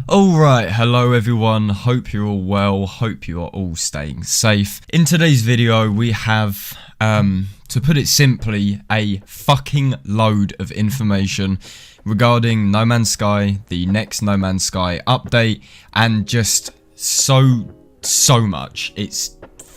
Alright, hello everyone, hope you're all well, hope you are all staying safe. In today's video we have, to put it simply, a fucking load of information regarding No Man's Sky, the next No Man's Sky update, and just so much. It's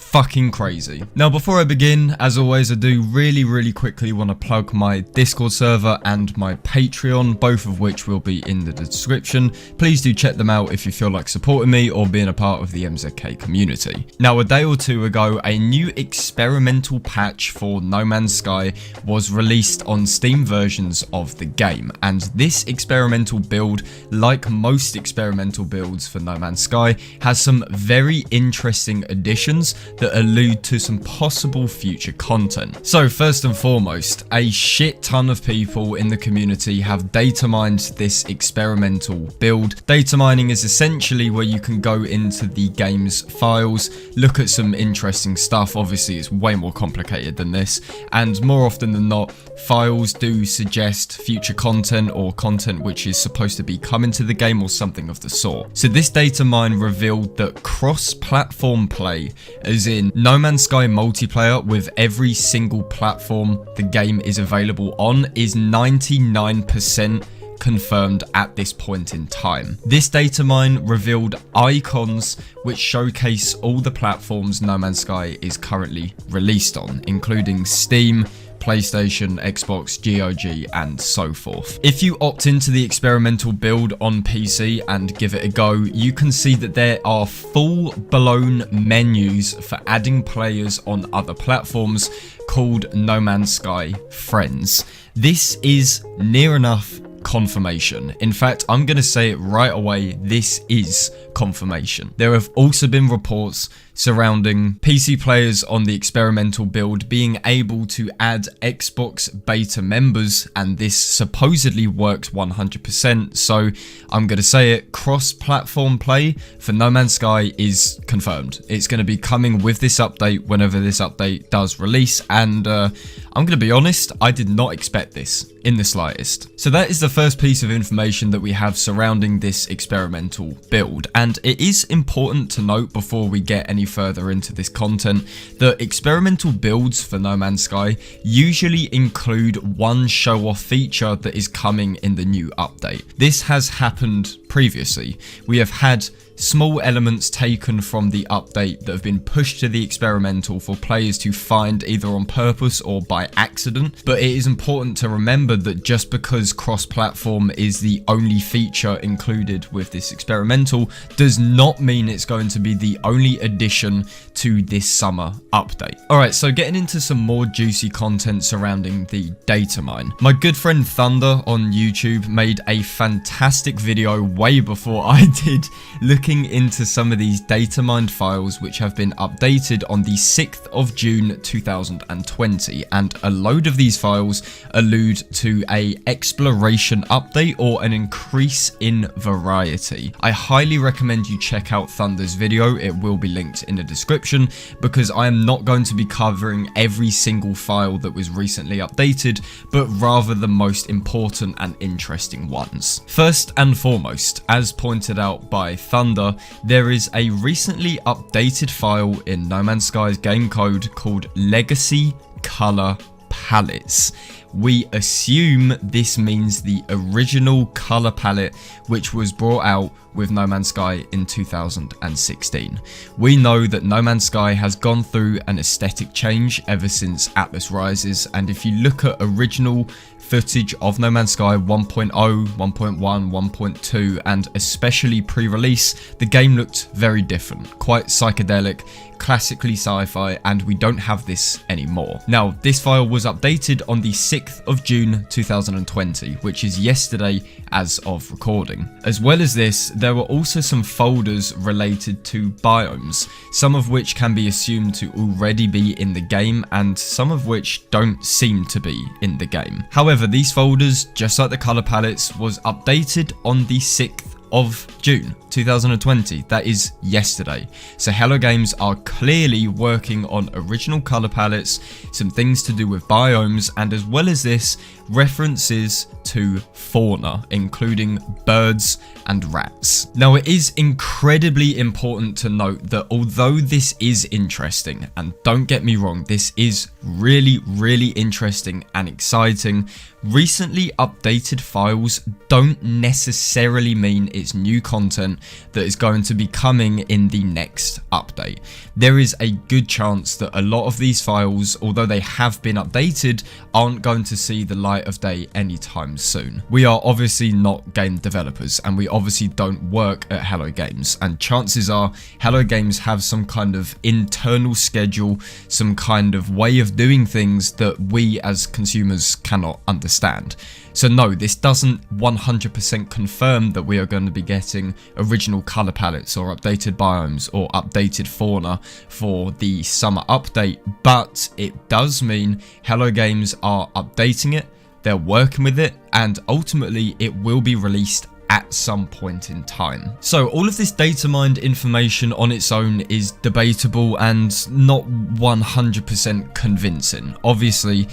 fucking crazy. Now before I begin, as always, I do really quickly want to plug my Discord server and my Patreon, both of which will be in the description. Please do check them out if you feel like supporting me or being a part of the MZK community. Now a day or two ago, a new experimental patch for No Man's Sky was released on Steam versions of the game, and this experimental build, like most experimental builds for No Man's Sky, has some very interesting additions that allude to some possible future content. So first and foremost, a shit ton of people in the community have data mined this experimental build. Data mining is essentially where you can go into the game's files, look at some interesting stuff. Obviously it's way more complicated than this, and more often than not, files do suggest future content or content which is supposed to be coming to the game or something of the sort. So this data mine revealed that cross-platform play, as in No Man's Sky multiplayer with every single platform the game is available on, is 99% confirmed at this point in time. This data mine revealed icons which showcase all the platforms No Man's Sky is currently released on, including Steam, PlayStation, Xbox, GOG, and so forth. If you opt into the experimental build on PC and give it a go, you can see that there are full-blown menus for adding players on other platforms called No Man's Sky Friends. This is near enough confirmation. In fact, I'm going to say it right away, this is confirmation. There have also been reports surrounding PC players on the experimental build being able to add Xbox beta members, and this supposedly works 100%, so I'm going to say it, cross-platform play for No Man's Sky is confirmed. It's going to be coming with this update whenever this update does release, and I'm going to be honest, I did not expect this in the slightest. So that is the first piece of information that we have surrounding this experimental build, and it is important to note before we get any further into this content that experimental builds for No Man's Sky usually include one show-off feature that is coming in the new update. This has happened previously. We have had small elements taken from the update that have been pushed to the experimental for players to find either on purpose or by accident, but it is important to remember that just because cross-platform is the only feature included with this experimental does not mean it's going to be the only addition to this summer update. Alright, so getting into some more juicy content surrounding the data mine. My good friend Thunder on YouTube made a fantastic video way before I did, looking into some of these data mined files which have been updated on the 6th of June 2020, and a load of these files allude to a exploration update or an increase in variety. I highly recommend you check out Thunder's video, it will be linked in the description, because I am not going to be covering every single file that was recently updated, but rather the most important and interesting ones. First and foremost, as pointed out by Thunder, there is a recently updated file in No Man's Sky's game code called Legacy Color Palettes. We assume this means the original color palette which was brought out with No Man's Sky in 2016. We know that No Man's Sky has gone through an aesthetic change ever since Atlas Rises, and if you look at original footage of No Man's Sky 1.0, 1.1, 1.2, and especially pre-release, the game looked very different, quite psychedelic, classically sci-fi, and we don't have this anymore. Now, this file was updated on the 6th of June 2020, which is yesterday as of recording. As well as this, there were also some folders related to biomes, some of which can be assumed to already be in the game, and some of which don't seem to be in the game. However, these folders, just like the color palettes, was updated on the 6th of June. 2020. That is yesterday. So Hello Games are clearly working on original color palettes, some things to do with biomes, and as well as this, references to fauna, including birds and rats. Now, it is incredibly important to note that although this is interesting, and don't get me wrong, this is really interesting and exciting, recently updated files don't necessarily mean it's new content that is going to be coming in the next update. There is a good chance that a lot of these files, although they have been updated, aren't going to see the light of day anytime soon. We are obviously not game developers, and we obviously don't work at Hello Games, and chances are Hello Games have some kind of internal schedule, some kind of way of doing things that we as consumers cannot understand. So no, this doesn't 100% confirm that we are going to be getting original color palettes or updated biomes or updated fauna for the summer update, but it does mean Hello Games are updating it, they're working with it, and ultimately it will be released at some point in time. So all of this data mined information on its own is debatable and not 100% convincing. Obviously,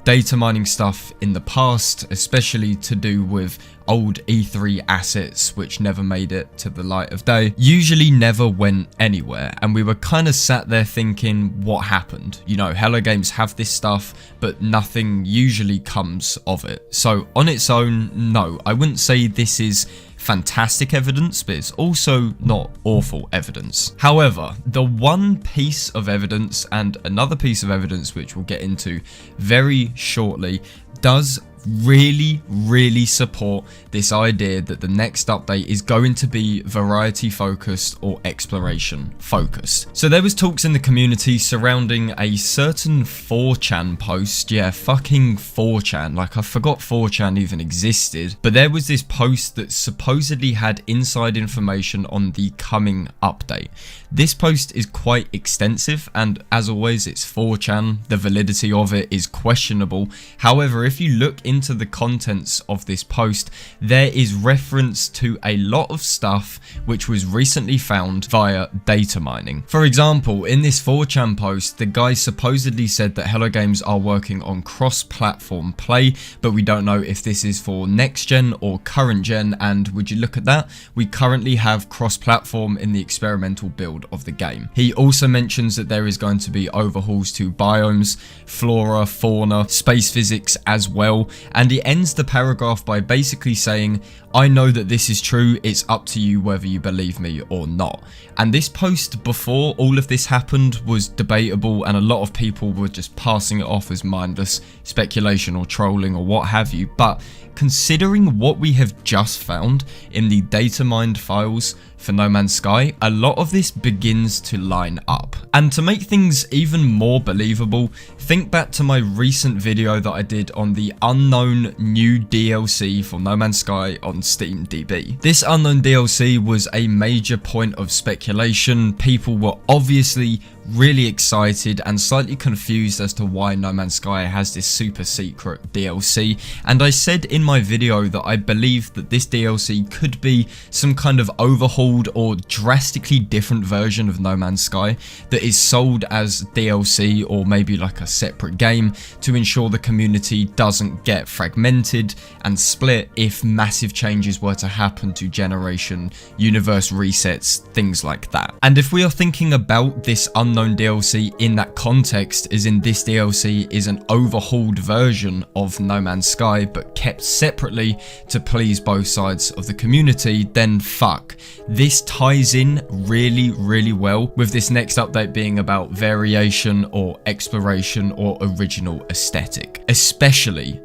data mining stuff in the past, especially to do with old E3 assets which never made it to the light of day, usually never went anywhere, and we were kind of sat there thinking, what happened? You know, Hello Games have this stuff, but nothing usually comes of it. So on its own, no, I wouldn't say this is fantastic evidence, but it's also not awful evidence. However, the one piece of evidence and another piece of evidence, which we'll get into very shortly, does really support this idea that the next update is going to be variety focused or exploration focused. So there was talks in the community surrounding a certain 4chan post. Yeah, fucking 4chan. Like, I forgot 4chan even existed. But there was this post that supposedly had inside information on the coming update. This post is quite extensive, and as always, it's 4chan. The validity of it is questionable. However, if you look into the contents of this post, there is reference to a lot of stuff which was recently found via data mining. For example, in this 4chan post, the guy supposedly said that Hello Games are working on cross-platform play, but we don't know if this is for next gen or current gen, and would you look at that, we currently have cross-platform in the experimental build of the game. He also mentions that there is going to be overhauls to biomes, flora, fauna, space physics as well, and he ends the paragraph by basically saying, I know that this is true, it's up to you whether you believe me or not. And this post before all of this happened was debatable, and a lot of people were just passing it off as mindless speculation or trolling or what have you, but considering what we have just found in the data mined files for No Man's Sky, a lot of this begins to line up. And to make things even more believable, think back to my recent video that I did on the unknown new DLC for No Man's Sky on SteamDB. This unknown DLC was a major point of speculation. People were obviously really excited and slightly confused as to why No Man's Sky has this super secret DLC, and I said in my video that I believe that this DLC could be some kind of overhauled or drastically different version of No Man's Sky that is sold as DLC or maybe like a separate game to ensure the community doesn't get fragmented and split if massive changes were to happen to generation, universe resets, things like that. And if we are thinking about this unknown DLC in that context, as in this DLC is an overhauled version of No Man's Sky but kept separately to please both sides of the community, then fuck, this ties in really well with this next update being about variation or exploration or original aesthetic, especially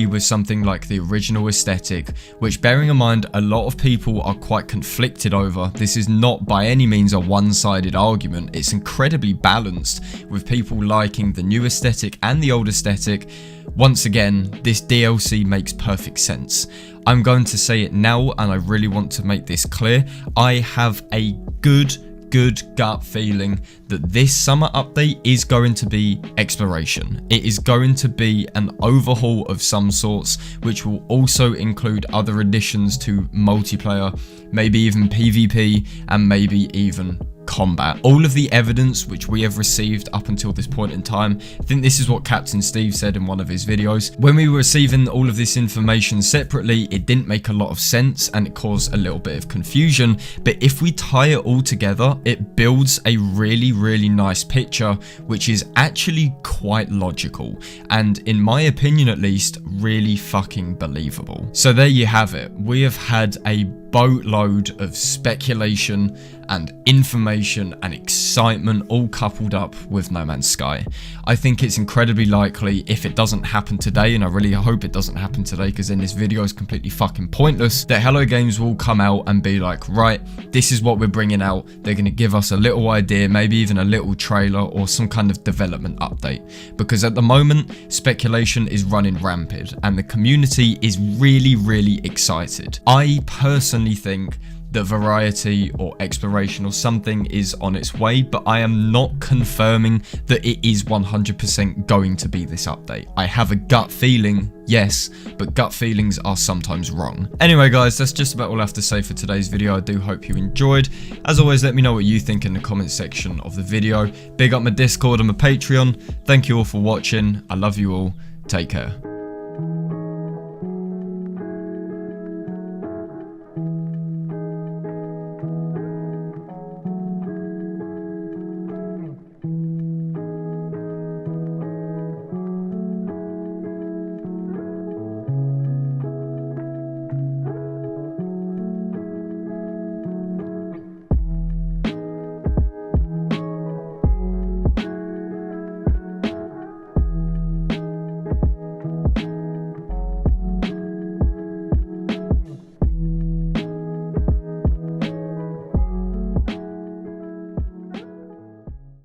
with something like the original aesthetic, which, bearing in mind a lot of people are quite conflicted over. This is not by any means a one-sided argument, it's incredibly balanced with people liking the new aesthetic and the old aesthetic. Once again, this DLC makes perfect sense. I'm going to say it now, and I really want to make this clear. I have a good good gut feeling that this summer update is going to be exploration. It is going to be an overhaul of some sorts, which will also include other additions to multiplayer, maybe even PvP, and maybe even combat. All of the evidence which we have received up until this point in time, I think this is what Captain Steve said in one of his videos. When we were receiving all of this information separately, it didn't make a lot of sense and it caused a little bit of confusion. But if we tie it all together, it builds a really, really nice picture, which is actually quite logical. And in my opinion, at least, really fucking believable. So there you have it. We have had a boatload of speculation and information and excitement all coupled up with No Man's Sky. I think it's incredibly likely, if it doesn't happen today, and I really hope it doesn't happen today because then this video is completely fucking pointless, that Hello Games will come out and be like, right, this is what we're bringing out. They're going to give us a little idea, maybe even a little trailer or some kind of development update. Because at the moment, speculation is running rampant and the community is really, really excited. I personally think that variety or exploration or something is on its way, but I am not confirming that it is 100% going to be this update. I have a gut feeling, yes, but gut feelings are sometimes wrong. Anyway guys, that's just about all I have to say for today's video. I do hope you enjoyed. As always, let me know what you think in the comment section of the video. Big up my Discord and my Patreon. Thank you all for watching. I love you all. Take care.